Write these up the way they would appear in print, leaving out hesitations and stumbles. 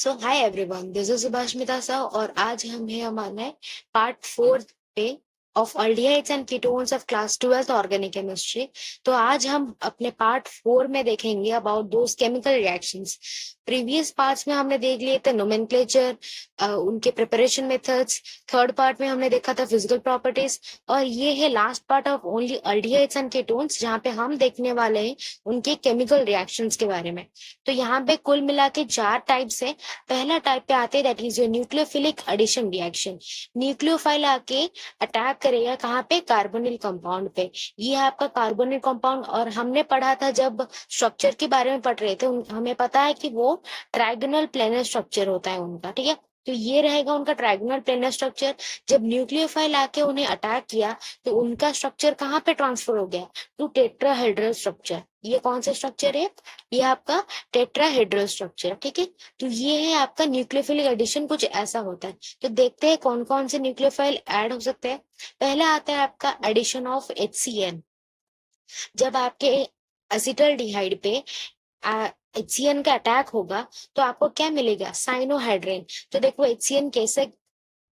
So hi everyone, this is Subhashmita Sao और आज हम है हमारे पार्ट 4 पे of aldehydes and ketones of class 12th organic chemistry. तो आज हम अपने पार्ट 4 में देखेंगे about those chemical reactions. Previous parts में हमने देख लिए थे नोमेनक्लेचर, उनके प्रिपरेशन मेथड्स। थर्ड पार्ट में हमने देखा था फिजिकल प्रॉपर्टीज और ये है last part of only aldehydes and ketones, जहाँ पे हम देखने वाले हैं उनके केमिकल रिएक्शंस के बारे में। तो यहाँ पे कुल मिला के 4 टाइप्स है। पहला टाइप पे आते हैं that is your nucleophilic addition reaction. Nucleophile आके अटैक करेगा कहाँ पे? कार्बोनिल कंपाउंड पे। ये है आपका कार्बोनिल कंपाउंड और हमने पढ़ा था जब स्ट्रक्चर के बारे में पढ़ रहे थे, हमें पता है कि वो ट्राइगोनल प्लेनर स्ट्रक्चर होता है उनका, ठीक है। तो ये रहेगा उनका ट्राइगोनल प्लेनर स्ट्रक्चर। जब न्यूक्लियोफाइल आके उन्हें अटैक किया तो उनका स्ट्रक्चर कहाँ पे ट्रांसफर हो गया? To tetrahedral structure. ये कौन सा स्ट्रक्चर है? ये आपका टेट्राहेड्रल स्ट्रक्चर, ठीक है। तो ये है आपका न्यूक्लियोफिलिक एडिशन, कुछ ऐसा होता है। तो देखते हैं कौन कौन से न्यूक्लियोफाइल ऐड हो सकते हैं। पहला आता है आपका एडिशन ऑफ HCN। जब आपके एसिटल्डिहाइड पे HCN का अटैक होगा तो आपको क्या मिलेगा? साइनोहाइड्रेन। तो देखो HCN कैसे,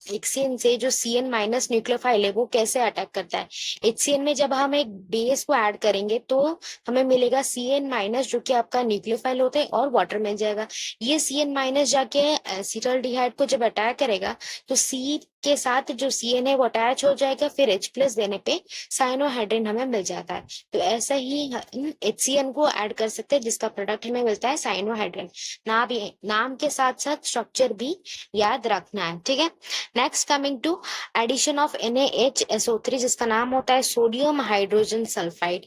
HCN से जो CN माइनस न्यूक्लियोफाइल है वो कैसे अटैक करता है। HCN में जब हम एक बेस को ऐड करेंगे तो हमें मिलेगा CN माइनस, जो कि आपका न्यूक्लियोफाइल होता है, और वाटर मिल जाएगा। ये CN माइनस जाके एसिटल्डिहाइड को जब अटैक करेगा तो C के साथ जो CN है वो अटैच हो जाएगा, फिर H प्लस देने पे साइनोहाइड्रेन हमें मिल जाता है। तो ऐसा ही हम HCN को ऐड कर सकते हैं जिसका प्रोडक्ट हमें मिलता है साइनोहाइड्रेन। नाम के साथ साथ स्ट्रक्चर भी याद रखना है, ठीक है। Next coming to addition of NaHSO3, जिसका नाम होता है सोडियम हाइड्रोजन सल्फाइड।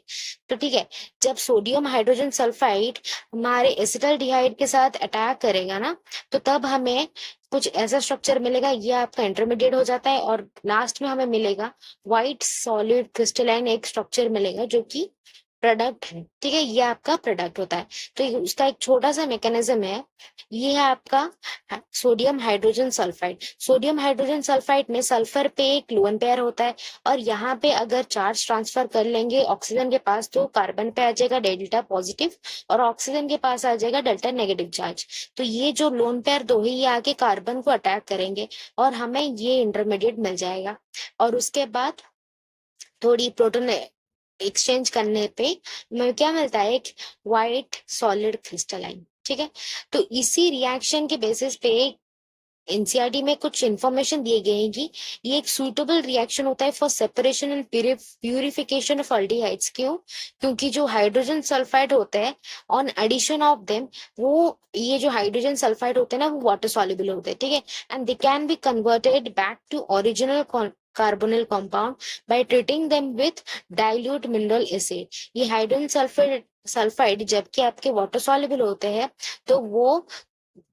तो ठीक है, जब सोडियम हाइड्रोजन सल्फाइड हमारे एसिटल्डिहाइड के साथ अटैक करेगा ना, तो तब हमें कुछ ऐसा स्ट्रक्चर मिलेगा। ये आपका इंटरमीडिएट हो जाता है और लास्ट में हमें मिलेगा व्हाइट सॉलिड क्रिस्टलाइन एक स्ट्रक्चर मिलेगा जो कि प्रोडक्ट है, ठीक है। ये आपका प्रोडक्ट होता है। तो उसका एक छोटा सा मैकेनिज्म है। ये है आपका sodium hydrogen sulphide. Sodium hydrogen sulphide में सल्फर पे एक लोन पेयर होता है और यहाँ पे अगर चार्ज ट्रांसफर कर लेंगे ऑक्सीजन के पास तो कार्बन पे आ जाएगा डेल्टा पॉजिटिव और ऑक्सीजन के पास आ जाएगा डेल्टा नेगेटिव चार्ज। तो ये जो लोन पेयर दो ही ये आके कार्बन को अटैक करेंगे और हमें ये इंटरमीडिएट मिल जाएगा। और उसके बाद थोड़ी प्रोटोन एक्सचेंज करने पे हमें क्या मिलता है? एक व्हाइट सॉलिड क्रिस्टलाइन, ठीक है। तो इसी रिएक्शन के बेसिस पे एनसीईआरटी में कुछ इंफॉर्मेशन दिए गए हैं कि ये एक सुइटेबल रिएक्शन होता है for separation and purification of aldehydes. क्यों? क्योंकि जो हाइड्रोजन सल्फाइड होते हैं ऑन एडिशन ऑफ देम, वो ये जो हाइड्रोजन सल्फाइड होते हैं ना वो वाटर सॉल्युबल होते हैं, ठीक है। And they can be converted back to original carbonyl compound by treating them with dilute mineral acid. ये हाइड्रोजन सल्फाइड जबकि आपके वाटर सॉल्युबल होते हैं तो वो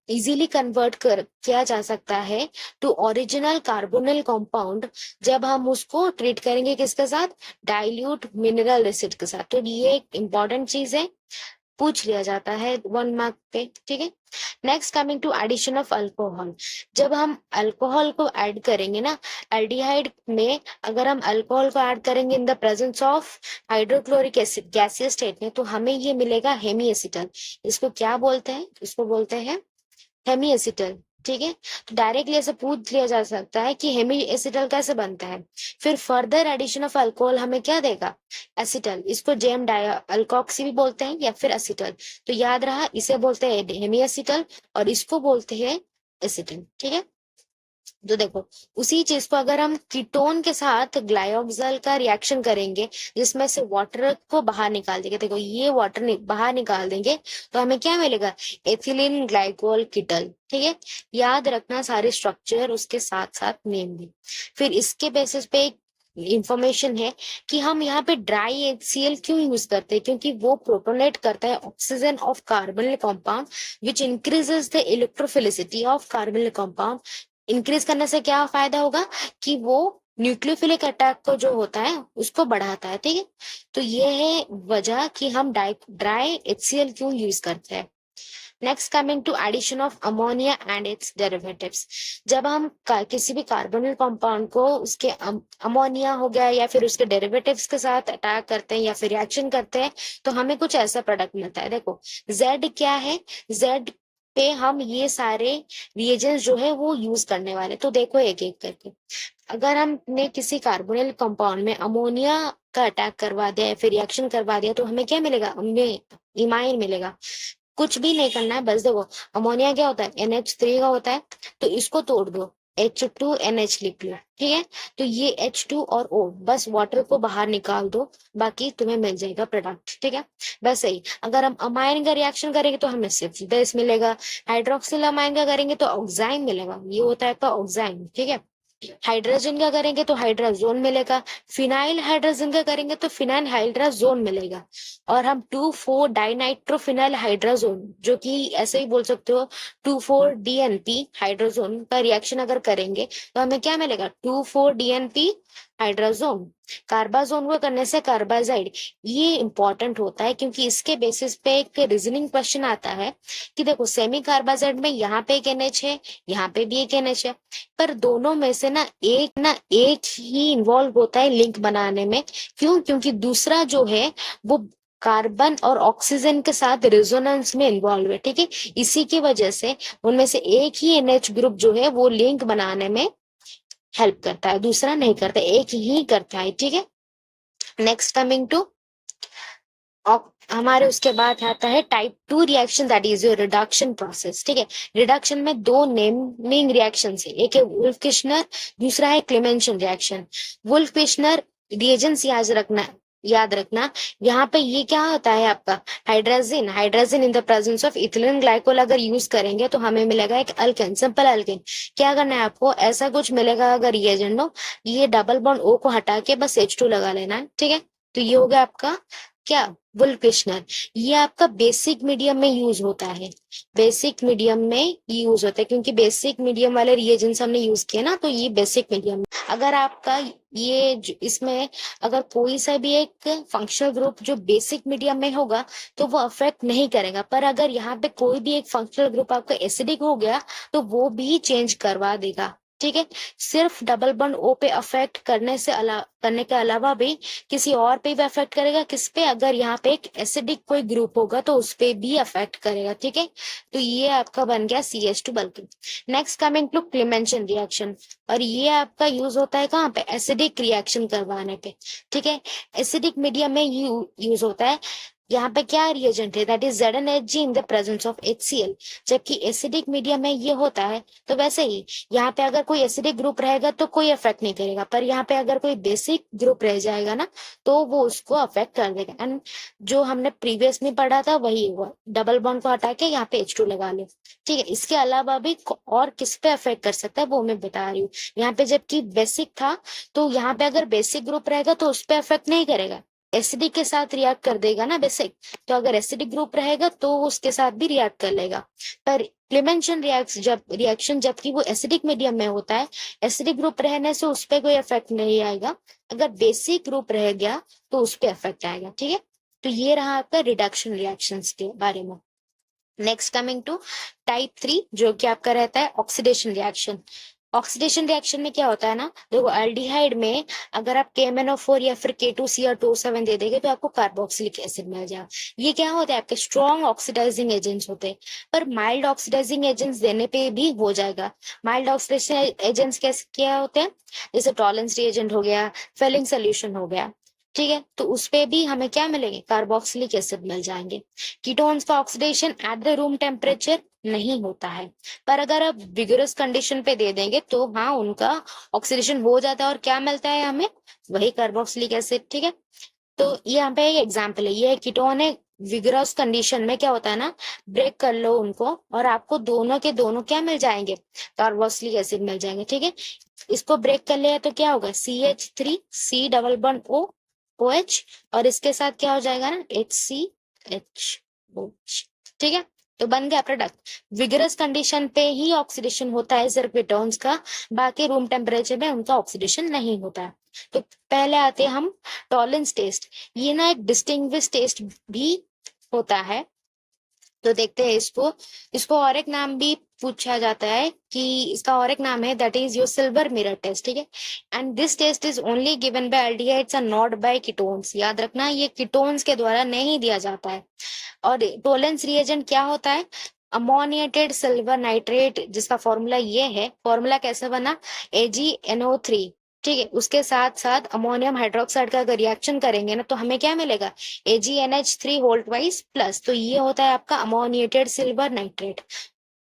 इजीली कन्वर्ट कर किया जा सकता है टू ओरिजिनल कार्बोनिल कंपाउंड जब हम उसको ट्रीट करेंगे किसके साथ? डाइल्यूट मिनरल एसिड के साथ। तो ये एक इम्पॉर्टेंट चीज है, पूछ लिया जाता है 1 मार्क पे, ठीक है। Next coming to addition of alcohol. जब हम अल्कोहल को ऐड करेंगे ना एल्डिहाइड में, अगर हम अल्कोहल को ऐड करेंगे in the presence of hydrochloric acid gaseous state में, तो हमें ये मिलेगा हेमी एसिटल। इसको क्या बोलते हैं? इसको बोलते हैं हेमी एसिटल, ठीक है। तो डायरेक्टली ऐसे पूछ लिया जा सकता है कि हेमी एसिटल कैसे बनता है। फिर फर्दर एडिशन ऑफ अल्कोहल हमें क्या देगा? एसिटल। इसको जेम डाया अल्कोक्सी भी बोलते हैं या फिर एसिटल। तो याद रहा, इसे बोलते हैं हेमी एसिटल और इसको बोलते हैं एसिटल, ठीक है। तो देखो उसी चीज को अगर हम कीटोन के साथ ग्लाइऑक्सल का रिएक्शन करेंगे जिसमें से वाटर को बाहर निकाल देंगे, देखो ये वाटर बाहर निकाल देंगे तो हमें क्या मिलेगा? एथिलीन ग्लाइकोल कीटल, ठीक है। याद रखना सारे स्ट्रक्चर उसके साथ साथ नेम भी। फिर इसके बेसिस पे एक इंफॉर्मेशन है कि हम यहाँ पे ड्राई HCl क्यों यूज करते हैं? क्योंकि वो प्रोटोनेट करता है oxygen of carbonyl compound which increases the electrophilicity of carbonyl compound. Increase करने से क्या फायदा होगा कि वो न्यूक्लियोफिलिक अटैक को जो होता है उसको बढ़ाता है, ठीक है। तो ये है वजह कि हम ड्राई HCl क्यों यूज करते हैं। Next coming to addition of ammonia and its derivatives. जब हम किसी भी कार्बोनिल कंपाउंड को उसके अमोनिया हो गया या फिर उसके डेरिवेटिव्स के साथ अटैक करते हैं या फिर रिएक्शन करते हैं तो हमें कुछ ऐसा प्रोडक्ट मिलता है। देखो जेड क्या है? जेड पे हम ये सारे रिएजेंट्स जो है वो यूज करने वाले। तो देखो एक एक करके, अगर हमने किसी कार्बोनिल कंपाउंड में अमोनिया का अटैक करवा दिया या फिर रिएक्शन करवा दिया तो हमें क्या मिलेगा, हमें इमाइन मिलेगा। कुछ भी नहीं करना है, बस देखो अमोनिया क्या होता है, NH3 का होता है, तो इसको तोड़ दो, H2NH लिख लो, ठीक है। तो ये H2 और O, बस वाटर को बाहर निकाल दो, बाकी तुम्हें मिल जाएगा प्रोडक्ट, ठीक है। बस यही, अगर हम अमाइन का रिएक्शन करेंगे तो हमें सिर्फ बेस मिलेगा, हाइड्रोक्सिल अमाइन का करेंगे तो ऑक्साइन मिलेगा, ये होता है आपका ऑक्साइन, ठीक है। हाइड्रोजन का करेंगे तो हाइड्राजोन मिलेगा, फिनाइल हाइड्रोजन का करेंगे तो फिनाइल हाइड्राजोन मिलेगा। और हम 2,4 डाइनाइट्रोफिनाइल हाइड्राजोन, जो कि ऐसे ही बोल सकते हो 2,4-DNP हाइड्रोजोन का रिएक्शन अगर करेंगे तो हमें क्या मिलेगा, 2,4-DNP हाइड्राजोन। कार्बाजोन को करने से कार्बाजाइड। ये इंपॉर्टेंट होता है क्योंकि इसके बेसिस पे एक रीजनिंग क्वेश्चन आता है कि देखो सेमी कार्बाजाइड में यहाँ पे एक NH है, यहाँ पे भी एक NH है, पर दोनों में से ना एक ही इन्वॉल्व होता है लिंक बनाने में। क्यों? क्योंकि दूसरा जो है वो कार्बन और ऑक्सीजन के साथ रेजोनेंस में इन्वॉल्व है, ठीक है। इसी की वजह से उनमें से एक ही NH ग्रुप जो है वो लिंक बनाने में हेल्प करता है, दूसरा नहीं करता, एक ही करता है, ठीक है। नेक्स्ट कमिंग टू हमारे उसके बाद आता है type 2 reaction, that is your reduction process, ठीक है। रिडक्शन में दो नेमिंग रिएक्शन है, एक है वुल्फ किश्नर, दूसरा है Clemmensen reaction. Wolf Kishner reagents याद रखना, यहाँ पे ये क्या होता है आपका hydrogen in the presence of ethylene glycol अगर यूज करेंगे तो हमें मिलेगा एक अल्केन, सिंपल अल्केन। क्या करना है आपको, ऐसा कुछ मिलेगा अगर रिएजेंट हो, ये डबल बॉन्ड O को हटा के बस H2 लगा लेना है, ठीक है। तो ये हो गया आपका क्या, वुल्फ किश्नर। ये आपका बेसिक मीडियम में यूज होता है, बेसिक मीडियम में यूज होता है, क्योंकि बेसिक मीडियम वाले रिएजेंट्स हमने यूज किए ना, तो ये बेसिक मीडियम। अगर आपका इसमें अगर कोई सा भी एक फंक्शनल ग्रुप जो बेसिक मीडियम में होगा तो वो अफेक्ट नहीं करेगा, पर अगर यहाँ पे कोई भी एक फंक्शनल ग्रुप आपका एसिडिक हो गया तो वो भी चेंज करवा देगा, ठीक है। सिर्फ डबल बॉन्ड O पे अफेक्ट करने के अलावा भी किसी और पे भी अफेक्ट करेगा, किस पे, अगर यहाँ पे एक एसिडिक कोई ग्रुप होगा तो उस पे भी अफेक्ट करेगा, ठीक है। तो ये आपका बन गया CH2 बल्कि। Next coming to Clemmensen reaction, और ये आपका यूज होता है कहाँ पे, एसिडिक रिएक्शन करवाने पे, ठीक है। एसिडिक मीडियम में यूज होता है। यहाँ पे क्या रिएजेंट है, that is ZnHg in the presence of HCl, जबकि एसिडिक मीडियम में ये होता है। तो वैसे ही यहाँ पे अगर कोई एसिडिक ग्रुप रहेगा तो कोई अफेक्ट नहीं करेगा, पर यहाँ पे अगर कोई बेसिक ग्रुप रह जाएगा ना तो वो उसको अफेक्ट कर देगा। एंड जो हमने प्रीवियस में पढ़ा था वही हुआ, डबल बॉन्ड को हटा के यहाँ पे H2 लगा लो, ठीक है। इसके अलावा भी और किस पे अफेक्ट कर सकता है वो मैं बता रही हूँ। यहाँ पे जबकि बेसिक था तो यहाँ पे अगर बेसिक ग्रुप रहेगा तो उस पर अफेक्ट नहीं करेगा, एसिडिक के साथ रिएक्ट कर देगा ना बेसिक, तो अगर एसिडिक ग्रुप रहेगा तो उसके साथ भी रिएक्ट कर लेगा। पर क्लेमेंशन रिएक्शन जबकि वो एसिडिक मीडियम में होता है, एसिडिक ग्रुप रहने से उस पर कोई इफेक्ट नहीं आएगा, अगर बेसिक ग्रुप रह गया तो उस पर इफेक्ट आएगा, ठीक है। तो ये रहा आपका रिडक्शन रिएक्शंस के बारे में। नेक्स्ट कमिंग टू टाइप 3 जो कि आपका रहता है ऑक्सीडेशन रिएक्शन। ऑक्सीडेशन रिएक्शन में क्या होता है ना, देखो एल्डिहाइड में अगर आप KMnO4 या फिर K2Cr2O7 दे देंगे तो आपको कार्बोक्सिलिक एसिड मिल जाएगा। ये क्या होता है, आपके स्ट्रॉन्ग ऑक्सीडाइजिंग एजेंट्स होते हैं, पर माइल्ड ऑक्सीडाइजिंग एजेंट्स देने पे भी हो जाएगा। माइल्ड ऑक्सीडेशन एजेंट्स कैसे क्या होते हैं, जैसे टॉलेंस रिएजेंट हो गया, फेलिंग सोल्यूशन हो गया, ठीक है। तो उस पे भी हमें क्या मिलेंगे, कार्बोक्सिलिक एसिड मिल जाएंगे। कीटोन्स का oxidation at the room temperature नहीं होता है, पर अगर आप विगरस कंडीशन पे दे देंगे तो हाँ उनका ऑक्सीडेशन हो जाता है और क्या मिलता है हमें, वही कार्बोक्सिलिक एसिड, ठीक है। तो यहाँ पे एक एग्जाम्पल है, ये कीटोन है, विगरस कंडीशन में क्या होता है ना, ब्रेक कर लो उनको और आपको दोनों के दोनों क्या मिल जाएंगे, कार्बोक्सिलिक एसिड मिल जाएंगे, ठीक है। इसको ब्रेक कर लिया तो क्या होगा, CH3 C double bond O OH, और इसके साथ क्या हो जाएगा ना, HCHOH, ठीक है। तो बन गया प्रोडक्ट। विगरस कंडीशन पे ही ऑक्सीडेशन होता है सिर्फ कीटोन्स का, बाकी रूम टेम्परेचर में उनका ऑक्सीडेशन नहीं होता है। तो पहले आते हैं हम टॉलेंस टेस्ट, ये ना एक डिस्टिंग्विश टेस्ट भी होता है। तो देखते हैं इसको और एक नाम भी पूछा जाता है कि इसका और एक नाम है, that is your silver mirror test, ठीक है। And this test is only given by aldehydes and not by ketones, याद रखना ये कीटोन्स के द्वारा नहीं दिया जाता है। और टोलेंस रिएजेंट क्या होता है, अमोनिएटेड सिल्वर नाइट्रेट, जिसका फॉर्मूला ये है, फॉर्मूला कैसे बना, AgNO3। ठीक है, उसके साथ साथ अमोनियम हाइड्रोक्साइड का अगर रिएक्शन करेंगे ना तो हमें क्या मिलेगा, AgNH3 होल ट्वाइस प्लस। तो ये होता है आपका अमोनिएटेड सिल्वर नाइट्रेट,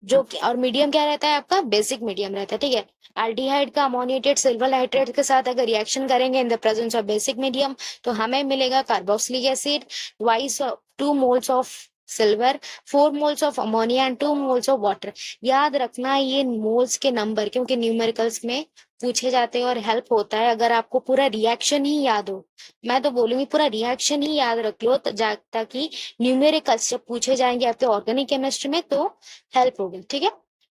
जो कि और मीडियम क्या रहता है आपका, बेसिक मीडियम रहता है। ठीक है, एल्डिहाइड का अमोनिएटेड सिल्वर नाइट्रेट के साथ अगर रिएक्शन करेंगे in the presence of basic medium तो हमें मिलेगा carboxylic acid, twice 2 moles of silver, 4 moles of ammonia and 2 moles of water. याद रखना ये मोल्स के नंबर, क्योंकि न्यूमेरिकल्स में पूछे जाते हैं और हेल्प होता है अगर आपको पूरा रिएक्शन ही याद हो। मैं तो बोलूंगी पूरा रिएक्शन ही याद रख लो ताकि न्यूमेरिकल्स जब पूछे जाएंगे आपके ऑर्गेनिक केमिस्ट्री में तो हेल्प होगी। ठीक है,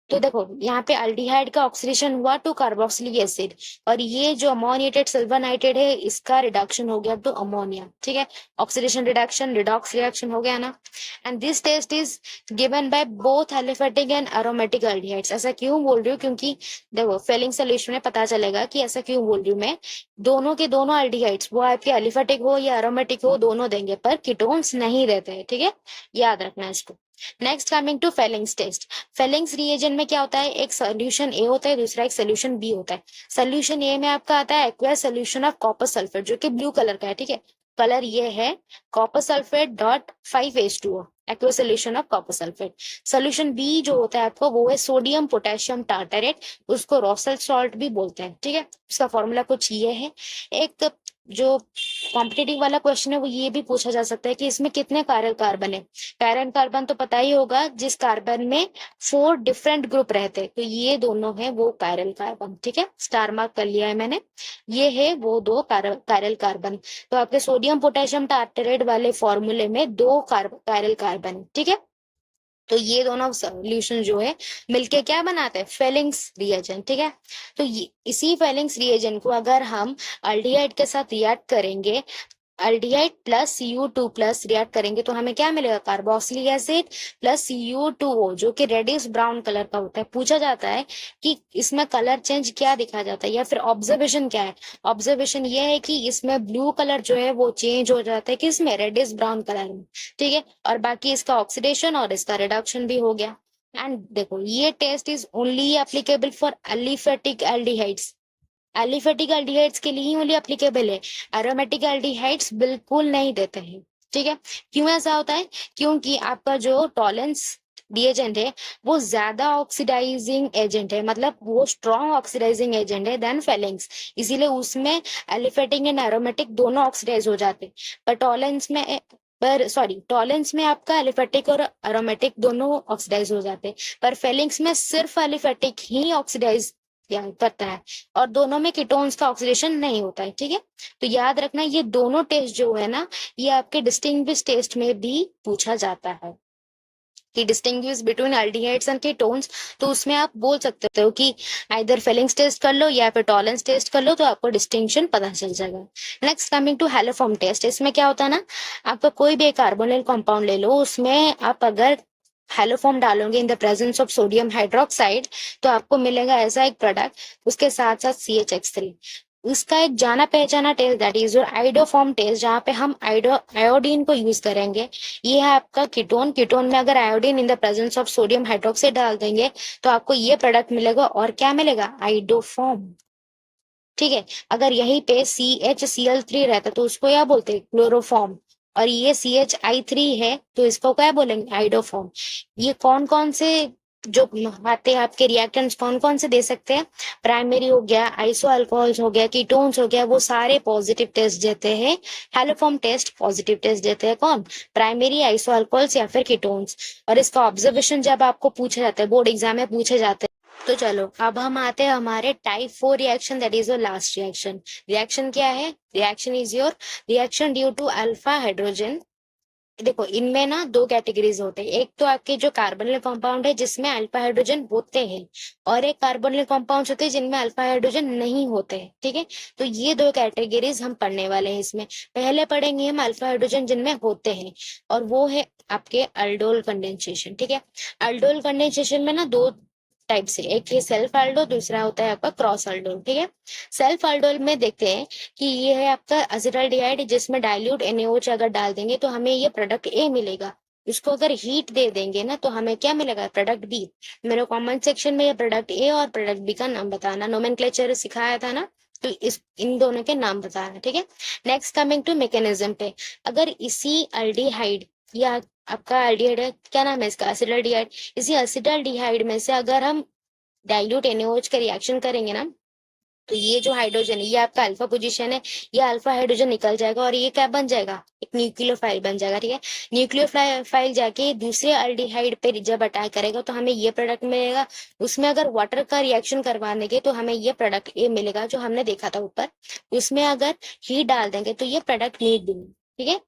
तो देखो यहाँ पे अल्डिहाइड का ऑक्सीडेशन हुआ टू कार्बोक्सिलिक एसिड, और ये जो अमोनिएटेड सिल्वर नाइट्रेट है इसका रिडक्शन हो गया टू अमोनिया। ठीक है, ऑक्सीडेशन रिडक्शन रिडॉक्स रिएक्शन हो गया ना। And this test is given by both aliphatic and aromatic aldehydes. ऐसा क्यों बोल रही हूँ, क्योंकि देखो फेलिंग सोल्यूशन में पता चलेगा कि ऐसा क्यों बोल रही हूँ मैं। दोनों के दोनों अल्डिहाइड्स, वो आपके एलिफेटिक हो या एरोमेटिक हो, दोनों देंगे, पर कीटोन्स नहीं देते हैं। ठीक है, याद रखना इसको। Next coming to Fehling's test. Fehling's reagent में क्या होता है, एक सोल्यूशन ए होता है, दूसरा एक सोल्यूशन बी होता है। सोल्यूशन ए में आपका आता है aqueous solution of copper sulphate, जो कि ब्लू कलर का है। ठीक है, कलर ये है copper sulphate dot 5H2O, aqueous solution of copper sulphate. Solution B जो होता है आपको वो है सोडियम पोटेशियम टार्टरेट, उसको रोसेल सॉल्ट भी बोलते हैं। ठीक है, उसका फॉर्मूला कुछ ये है। एक जो कॉम्पिटेटिव वाला क्वेश्चन है वो ये भी पूछा जा सकता है कि इसमें कितने कायरल कार्बन है। कायरल कार्बन तो पता ही होगा, जिस कार्बन में 4 डिफरेंट ग्रुप रहते हैं, तो ये दोनों है वो कायरल कार्बन। ठीक है, स्टार मार्क कर लिया है मैंने, ये है वो दो कायरल कार्बन। तो आपके सोडियम पोटेशियम टार्टरेट वाले फॉर्मूले में 2 कायरल कार्बन। ठीक है, तो ये दोनों सॉल्यूशन जो है मिलके क्या बनाते हैं, फेलिंग्स रिएजेंट। ठीक है, तो इसी फेलिंग्स रिएजेंट को अगर हम अल्डिहाइड के साथ रिएक्ट करेंगे, aldehyde plus Cu2 plus react करेंगे तो हमें क्या मिलेगा, कार्बोक्सिलिक एसिड प्लस Cu2O, जो कि रेडिश ब्राउन कलर का होता है। पूछा जाता है कि इसमें कलर चेंज क्या दिखा जाता है, या फिर ऑब्जर्वेशन क्या है। ऑब्जर्वेशन ये है कि इसमें ब्लू कलर जो है वो चेंज हो जाता है किसमें, रेडिश ब्राउन कलर में। ठीक है, और बाकी इसका ऑक्सीडेशन और इसका रिडक्शन भी हो गया। एंड देखो ये test is only applicable for aliphatic aldehydes, aliphatic aldehydes के लिए ही ओनली एप्लीकेबल है, एरोमेटिक एल्डिहाइड्स बिल्कुल नहीं देते हैं। ठीक है, क्यों ऐसा होता है, क्योंकि आपका जो टॉलेंस रिएजेंट है वो ज्यादा ऑक्सीडाइजिंग एजेंट है, मतलब वो स्ट्रॉन्ग ऑक्सीडाइजिंग एजेंट है देन फेलिंग्स, इसीलिए उसमें एलिफेटिक एंड एरोमेटिक दोनों ऑक्सीडाइज हो जाते हैं। पर टॉलेंस में आपका एलिफेटिक और एरोमेटिक दोनों ऑक्सीडाइज हो जाते हैं, पर फेलिंग्स में सिर्फ एलिफेटिक ही ऑक्सीडाइज करता है, और दोनों में कीटोन्स का ऑक्सीडेशन नहीं होता है। ठीक है, तो याद रखना ये दोनों टेस्ट जो है ना, ये आपके डिस्टिंग्विश टेस्ट में भी पूछा जाता है कि distinguish between aldehydes and ketones. तो उसमें आप बोल सकते हो कि आइदर फेलिंग्स टेस्ट कर लो या फिर टॉलेंस टेस्ट कर लो, तो आपको डिस्टिंक्शन पता चल जाएगा। Next coming to haloform test, इसमें क्या होता है ना, आपका कोई भी एक कार्बोनिल कंपाउंड ले लो, उसमें आप अगर हैलोफॉर्म डालोगे in the presence of sodium hydroxide तो आपको मिलेगा ऐसा एक प्रोडक्ट, उसके साथ साथ CH3। उसका एक जाना पहचाना test that is your iodoform test, जहाँ पे हम आयोडीन को यूज करेंगे। ये है आपका कीटोन, कीटोन में अगर iodine in the presence of sodium hydroxide डाल देंगे तो आपको ये प्रोडक्ट मिलेगा, और क्या मिलेगा, आइडोफॉर्म। ठीक है, अगर यहीं पे CHCl3 रहता तो उसको क्या बोलते हैं, क्लोरोफॉर्म, और ये CHI3 है तो इसको क्या बोलेंगे, आइडोफॉर्म। ये कौन कौन से जो आते हैं आपके रिएक्टेंट्स कौन कौन से दे सकते हैं, प्राइमरी हो गया, आइसो अल्कोहल्स हो गया, कीटोन्स हो गया, वो सारे पॉजिटिव टेस्ट देते हैं। हेलोफॉर्म टेस्ट पॉजिटिव टेस्ट देते हैं कौन, प्राइमरी, आइसो अल्कोहल्स या फिर कीटोन्स। और इसका ऑब्जर्वेशन जब आपको पूछा जाता है, बोर्ड एग्जाम में पूछे जाते हैं। तो चलो अब हम आते हैं हमारे type 4 reaction, that is your last reaction. Reaction क्या है, reaction is your reaction due to alpha hydrogen. देखो इनमें ना 2 कैटेगरीज होते हैं, एक तो आपके जो कार्बोनिल कंपाउंड है जिसमें अल्फा हाइड्रोजन होते हैं, और एक कार्बोनिल कंपाउंड होते हैं जिनमें अल्फा हाइड्रोजन नहीं होते हैं। ठीक है, तो ये 2 कैटेगरीज हम पढ़ने वाले हैं इसमें। पहले पढ़ेंगे हम अल्फा हाइड्रोजन जिनमें होते हैं, और वो है आपके अल्डोल कंडेंसेशन। ठीक है, अल्डोल कंडेंसेशन में ना 2 टाइप से, एक है सेल्फ अल्डोल, दूसरा होता है आपका क्रॉस अल्डोल। ठीक है, सेल्फ अल्डोल में देखते हैं कि ये है आपका असेटाल्डिहाइड, जिसमें डाइल्यूट NaOH अगर डाल देंगे तो हमें ये प्रोडक्ट A मिलेगा, उसको अगर हीट दे देंगे ना तो हमें क्या मिलेगा, प्रोडक्ट बी। मेरे कमेंट सेक्शन में ये प्रोडक्ट ए और प्रोडक्ट बी का नाम बताना, नोमेनक्लेचर सिखाया था ना, तो इस इन दोनों के नाम बताना, ठीक है। नेक्स्ट कमिंग टू मैकेनिज्म पे, अगर इसी अल्डिहाइड या आपका अल्डिहाइड है, क्या नाम है इसका, एसिडल्डिहाइड, इसी एसिडल्डिहाइड में से अगर हम डाइल्यूट NaOH का रिएक्शन करेंगे ना, तो ये जो हाइड्रोजन है ये आपका अल्फा पोजीशन है, ये अल्फा हाइड्रोजन निकल जाएगा और ये क्या बन जाएगा, एक न्यूक्लियोफाइल बन जाएगा, ठीक है। न्यूक्लियोफाइल जाके दूसरे अल्डिहाइड पे जब अटैक करेगा तो हमें ये प्रोडक्ट मिलेगा। उसमें अगर वाटर का रिएक्शन करवा देंगे तो हमें ये प्रोडक्ट ए मिलेगा जो हमने देखा था ऊपर। उसमें अगर हीट डाल देंगे तो ये प्रोडक्ट नीट देंगे, ठीक है।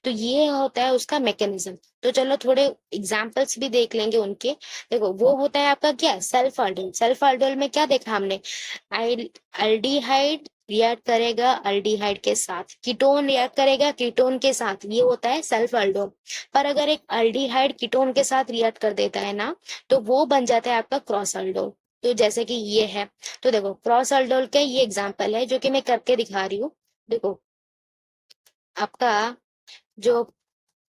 तो ये होता है उसका मैकेनिज्म। तो चलो थोड़े एग्जाम्पल्स भी देख लेंगे उनके। देखो वो होता है आपका क्या, सेल्फ अल्डोल। सेल्फ अल्डोल में क्या देखा हमने, अल्डिहाइड रिएक्ट करेगा अल्डिहाइड के साथ, कीटोन रिएक्ट करेगा कीटोन के साथ, ये होता है सेल्फ अल्डोल। पर अगर एक अल्डिहाइड कीटोन के साथ रिएक्ट कर देता है ना, तो वो बन जाता है आपका क्रॉस अल्डोल। तो जैसे कि ये है, तो देखो क्रॉस अल्डोल के ये एग्जाम्पल है जो कि मैं करके दिखा रही हूँ। देखो आपका जो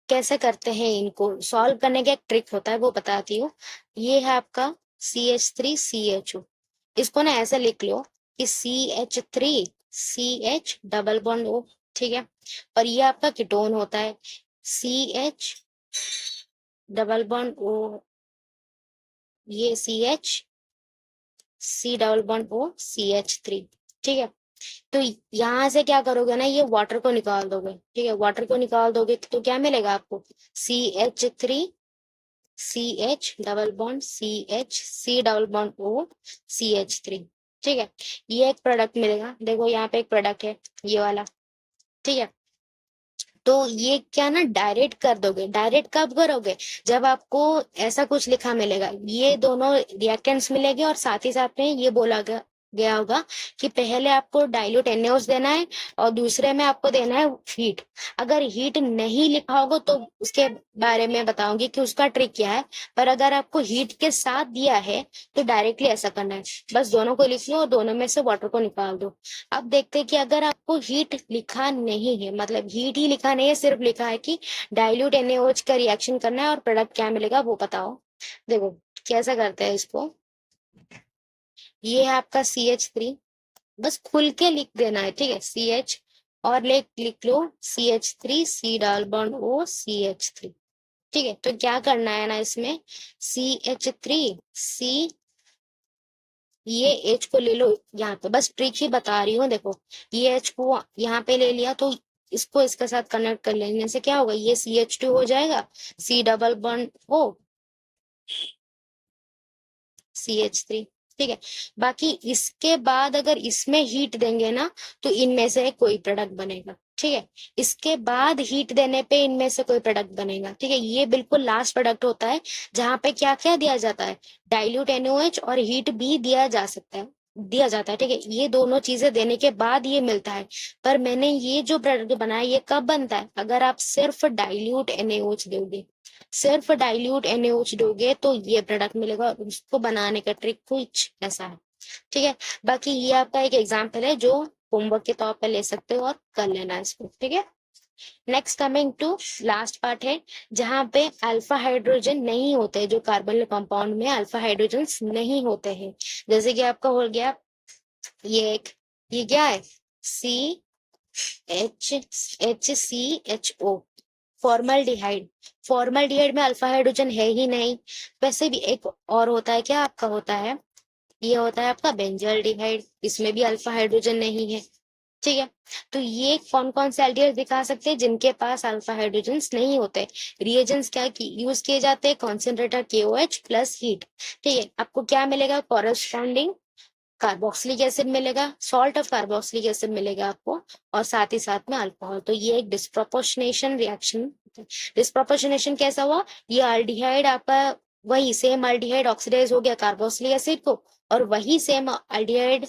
कैसे करते हैं, इनको सॉल्व करने का एक ट्रिक होता है वो बताती हूँ। ये है आपका CH3CHO, इसको ना ऐसे लिख लो कि CH3CH डबल बॉन्ड O, ठीक है। और ये आपका कीटोन होता है CH डबल बॉन्ड O, ये CH, C double bond O, CH3, ठीक है। तो यहाँ से क्या करोगे ना, ये वाटर को निकाल दोगे, ठीक है। वाटर को निकाल दोगे तो क्या मिलेगा आपको, CH3, CH double bond CH, C double bond O, CH3, ठीक है। ये एक प्रोडक्ट मिलेगा, देखो यहाँ पे एक प्रोडक्ट है ये वाला, ठीक है। तो ये क्या ना डायरेक्ट कर दोगे, डायरेक्ट कब करोगे, जब आपको ऐसा कुछ लिखा मिलेगा, ये दोनों रिएक्टेंट्स मिलेंगे और साथ ही साथ में ये बोला गया होगा कि पहले आपको डाइल्यूट NaOH देना है और दूसरे में आपको देना है हीट। अगर हीट नहीं लिखा होगा तो उसके बारे में बताऊंगी कि उसका ट्रिक क्या है। पर अगर आपको हीट के साथ दिया है तो डायरेक्टली ऐसा करना है, बस दोनों को लिख लो और दोनों में से वाटर को निकाल दो। अब देखते हैं कि अगर आपको हीट लिखा नहीं है, मतलब हीट ही लिखा नहीं है, सिर्फ लिखा है कि डाइल्यूट NaOH का रिएक्शन करना है और प्रोडक्ट क्या मिलेगा वो बताओ। देखो कैसा करते हैं इसको, ये है आपका CH3, बस खुल के लिख देना है, ठीक है। CH और लिख लो CH3, C double bond O, CH3, ठीक है। तो क्या करना है ना इसमें, CH3, C, ये H को ले लो यहाँ पे, बस ट्रिक ही बता रही हूँ। देखो ये H को यहाँ पे ले लिया तो इसको इसके साथ कनेक्ट कर लेने से क्या होगा, ये CH2 हो जाएगा, C double bond O, CH3, ठीक है। बाकी इसके बाद अगर इसमें हीट देंगे ना तो इनमें से कोई प्रोडक्ट बनेगा, ठीक है। इसके बाद हीट देने पे इनमें से कोई प्रोडक्ट बनेगा, ठीक है। ये बिल्कुल लास्ट प्रोडक्ट होता है जहां पे क्या क्या दिया जाता है, डाइल्यूट NaOH और हीट भी दिया जाता है, ठीक है। ये दोनों चीजें देने के बाद ये मिलता है। पर मैंने ये जो प्रोडक्ट बनाया ये कब बनता है, अगर आप सिर्फ डाइल्यूट NaOH दोगे, सिर्फ डाइल्यूट NaOH दोगे तो ये प्रोडक्ट मिलेगा। उसको बनाने का ट्रिक कुछ ऐसा है, ठीक है। बाकी ये आपका एक एग्जाम्पल है जो होमवर्क के तौर पर ले सकते हो और कर लेना इसको, ठीक है। Next coming to last part है जहां पे अल्फा हाइड्रोजन नहीं होते, जो कार्बन कंपाउंड में अल्फा हाइड्रोजन नहीं होते हैं। जैसे कि आपका हो गया ये क्या है, CHHCHO, फॉर्मल्डिहाइड। फॉर्मल्डिहाइड में अल्फा हाइड्रोजन है ही नहीं। वैसे भी एक और होता है, क्या आपका होता है, ये होता है आपका बेंजल्डिहाइड, इसमें भी अल्फा हाइड्रोजन नहीं है, ठीक है। तो ये कौन कौन से एल्डिहाइड दिखा सकते हैं जिनके पास अल्फा हाइड्रोजन नहीं होते। रिएजेंट्स क्या यूज किए जाते हैं, कॉन्सेंट्रेटर KOH प्लस हीट, ठीक है। आपको क्या मिलेगा, कॉरेस्पॉन्डिंग कार्बोक्सिलिक एसिड मिलेगा, सॉल्ट ऑफ कार्बोक्सिलिक एसिड मिलेगा आपको, और साथ ही साथ में अल्कोहल। तो ये एक डिस्प्रोपोर्शनेशन रिएक्शन। डिस्प्रोपोर्शनेशन कैसा हुआ, ये अल्डिहाइड आपका वही सेम अल्डिहाइड ऑक्सीडाइज हो गया कार्बोक्सिलिक एसिड को, और वही सेम अल्डिहाइड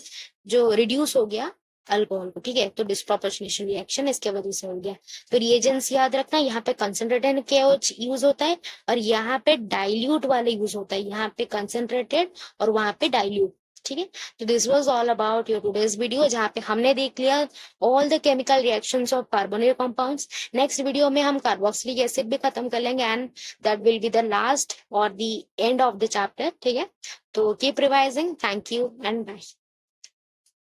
जो रिड्यूस हो गया अल्कोहल को, ठीक है। तो डिस्प्रोपोर्शनेशन रिएक्शन इसके वजह से हो गया। तो रिएजेंट्स याद रखना, यहाँ पे कंसंट्रेटेड KOH यूज होता है और यहाँ पे डाइल्यूट वाले यूज होता है, यहाँ पे कंसंट्रेटेड और वहां पे डाइल्यूट, ठीक है। तो this was all about your today's video, जहाँ पे हमने देख लिया all the chemical reactions of carbonyl compounds. Next video में हम कार्बोक्सिलिक एसिड भी खत्म कर लेंगे and that will be the last और the end of the chapter. ठीक है, तो keep revising. Thank you and bye.